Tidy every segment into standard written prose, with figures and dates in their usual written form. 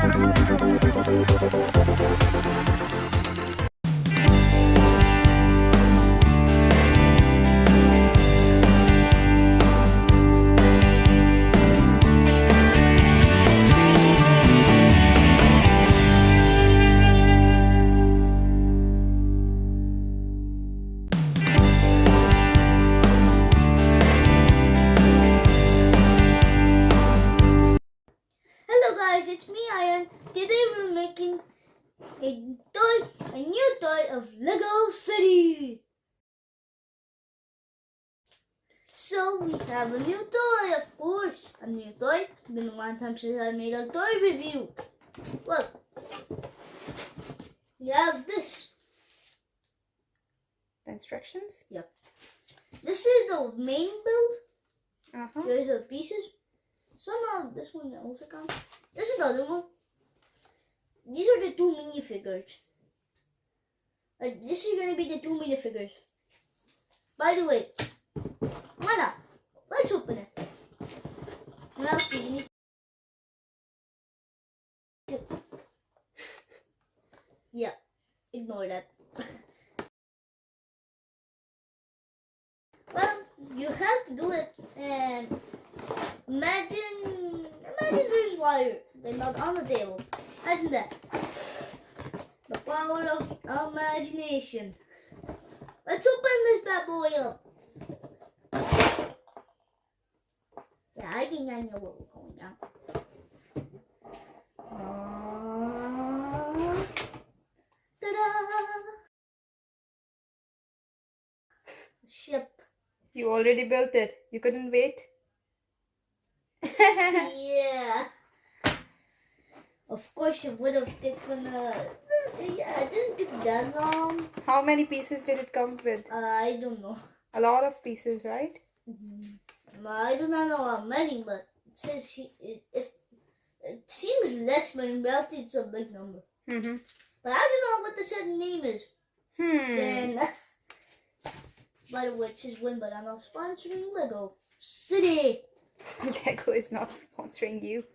Hello guys, it's me Ayan. Today we're making a new toy of Lego City. So we have a new toy, of course. A new toy. Been a long time since I made a toy review. Well, we have this. The instructions? Yep. This is the main build. There's the pieces. Somehow this one also counts. This is the other one. These are the two minifigures. This is going to be the two minifigures. By the way, Mana, let's open it. Now, you need to... Yeah, ignore that. Well, you have to do it, and imagine there's wire not on the table. Imagine that. The power of imagination. Let's open this bad boy up. Yeah, I think I know what we're going on. Ta-da! Ship. You already built it. You couldn't wait? Yeah. Of course, it would have taken. Yeah, it didn't take that long. How many pieces did it come with? I don't know. A lot of pieces, right? I do not know how many, but it says it seems less, but in reality, it's a big number. But I don't know what the certain name is. Then, by the way, it says win, but I'm not sponsoring Lego City. Lego is not sponsoring you.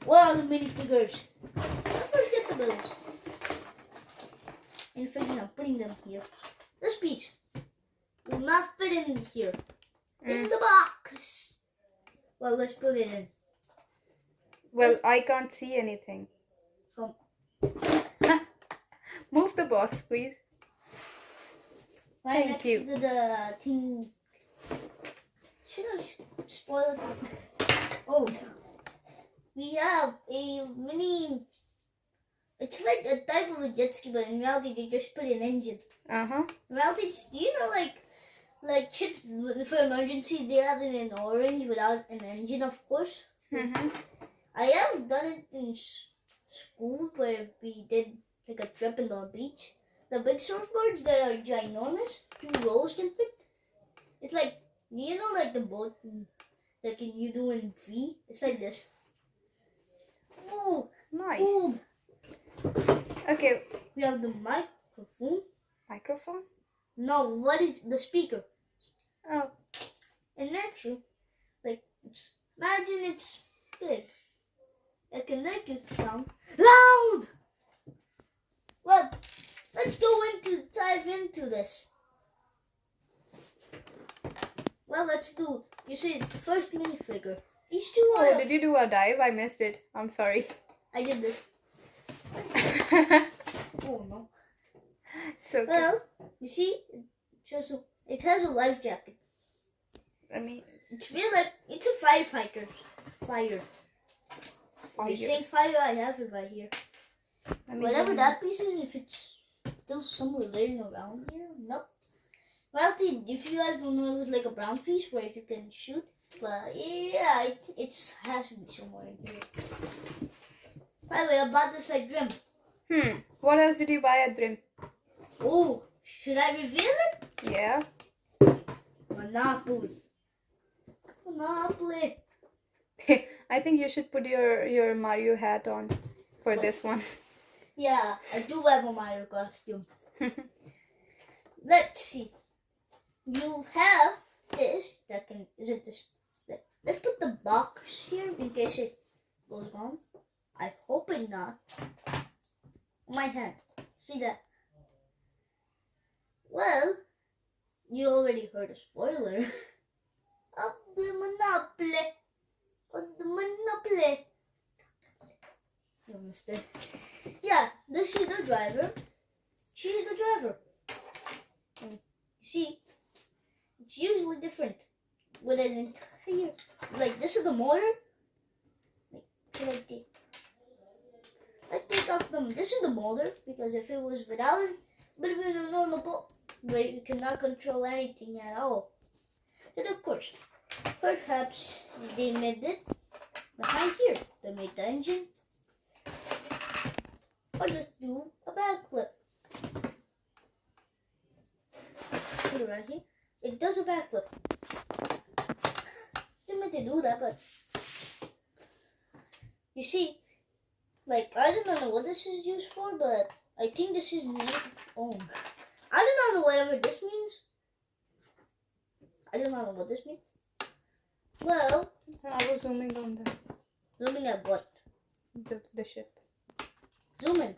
What are the minifigures? Let's first get the builds. Minifigures, I'm putting them here. This piece will not fit in here. In the box. Well, let's put it in. Well, I can't see anything. Come. Move the box, please. Right Thank next you. to the thing. Should I spoil it? Oh. We have a mini. It's like a type of a jet ski, but in reality, they just put an engine. In reality, do you know like chips for emergency? They have it in orange without an engine, of course. I have done it in school where we did like a trip in the beach. The big surfboards that are ginormous, 2 rows can fit. It's like, you know, like the boat that you do in V. It's like this. Oh, Nice. oh. Okay. We have the microphone. Microphone? No, what is the speaker? Oh. And next you, imagine it's big. It can make it sound loud. Well, let's dive into this. Well, let's do. You see, the first minifigure. These two are. Oh, did you do a dive? I missed it. I'm sorry. I did this. Oh no. It's okay. Well, you see, it has a life jacket. I mean, It's feel like it's a firefighter. Fire. You're saying fire? I have it right here. Whatever that piece is, if it's still somewhere laying around here, nope. Well, if you guys don't know, it was like a brown piece where you can shoot. But yeah, it has to be somewhere in here. By the way, I bought this like Dream. What else did you buy at Dream? Oh, should I reveal it? Yeah. Monopoly. Monopoly. I think you should put your Mario hat on for this one. Yeah, I do have a Mario costume. Let's see. You have this that can. Is it this? Let's put the box here in case it goes gone. I hope it not. My hand. See that? Well, you already heard a spoiler of the Monopoly. Of the Monopoly. You missed it. Yeah, this is the driver. She's the driver. And you see, it's usually different. With an entire, like this is the motor. Like, I take off them. This is the motor because if it was without it, it would have been a normal boat where you cannot control anything at all. And of course, perhaps they made it behind here. They made the engine. Or just do a backflip. Put it right here. It does a backflip. Didn't meant to do that, but you see, like I do not know what this is used for, but I think this is made. Oh, I do not know whatever this means. I do not know what this means. Well, I was zooming on zooming at what? the ship. Zoom in.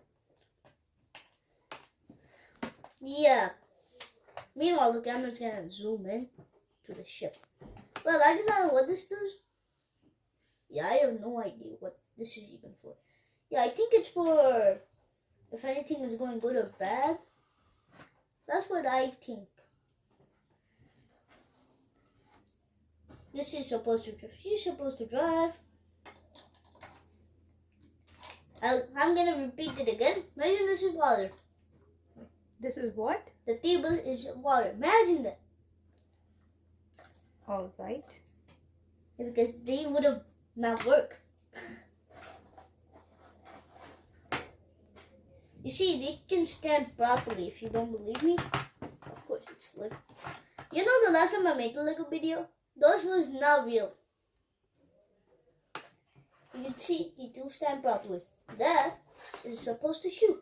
Yeah. Meanwhile, the camera's gonna zoom in to the ship. Well, I do not know what this does. Yeah, I have no idea what this is even for. Yeah, I think it's for if anything is going good or bad. That's what I think. This is supposed to drive. She's supposed to drive. I'm gonna repeat it again. Imagine this is water. This is what? The table is water. Imagine that. All right. Because they would have not worked. You see, they can stand properly. If you don't believe me, of course it's Lego. You know the last time I made a Lego video? Those was not real. You can see they do stand properly. That is supposed to shoot.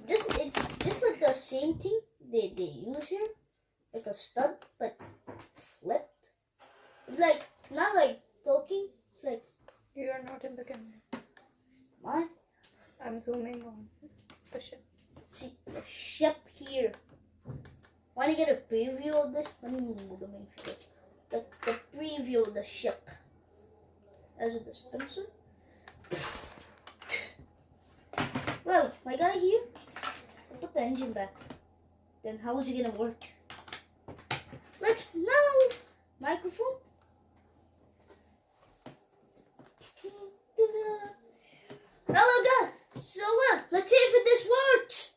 Just like the same thing they use here, like a stud, but flipped. It's like not like poking. It's like You are not in the camera. mine. I'm zooming on the ship. See the ship here. Want to get a preview of this? Let me move the main figure. The preview of the ship. As a dispenser. Well, my guy here. I put the engine back. Then how is it gonna work? Let's now microphone. Hello guys. So let's see if this works.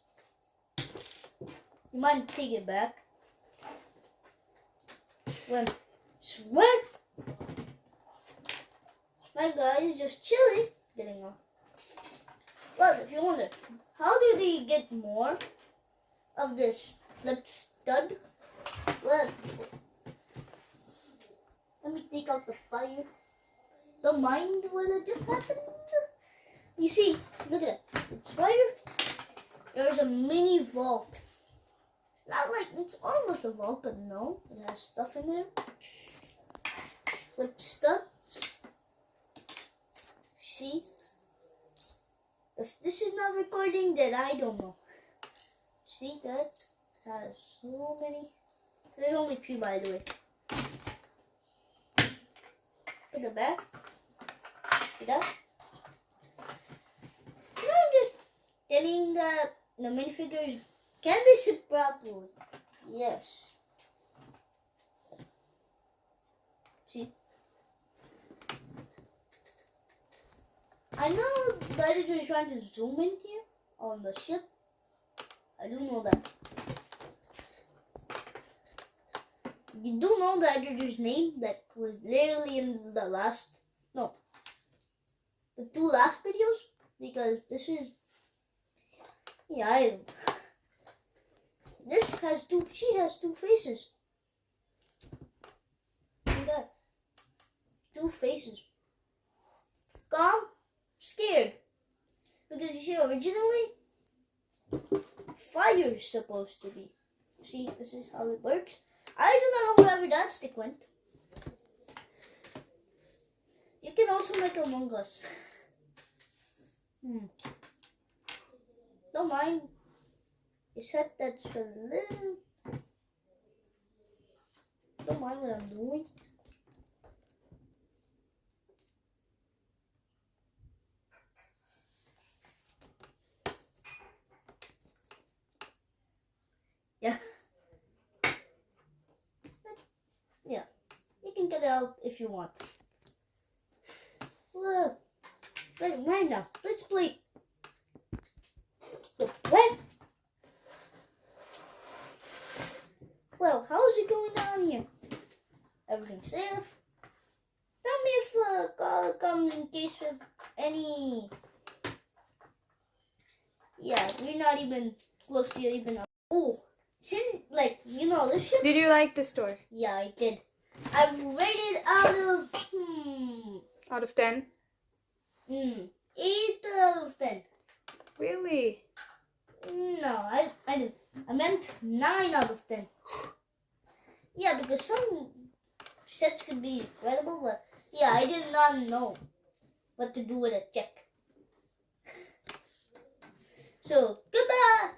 You mind taking it back? Swim. My guy is just chilling, getting off. Well, if you wonder, how do they get more of this flip stud? Well, let me take out the fire. Don't mind what just happened. You see, look at it. It's fire. There's a mini vault. Not like, it's almost a vault, but no. It has stuff in there. Flip studs. See? If this is not recording, then I don't know. See, that has so many. There's only 3, by the way. Put it back. See that? Now I'm just telling the minifigures, can they sit properly? Yes. See? I know the editor is trying to zoom in here on the ship. I do know that. You do know the editor's name that was literally in the last, no, the 2 last videos? Because this is, yeah, I don't. This has 2, she has 2 faces. See that? 2 faces. Calm, scared. Because you see, originally, fire is supposed to be. See, this is how it works. I do not know wherever that stick went. You can also make Among Us. Don't mind. Except that's a little. Don't mind what I'm doing. Yeah. Yeah. You can get it out if you want. Well, right now, let's play. What? Well, how's it going down here? Everything safe? Tell me if call comes in case of any. Yeah, we're not even close to even. Oh, shouldn't this ship. Did you like the store? Yeah, I did. I rated out of Out of 10? 8 out of 10. Really? No, I didn't. I meant 9 out of 10. Yeah, because some sets could be incredible, but yeah, I did not know what to do with a check. So goodbye.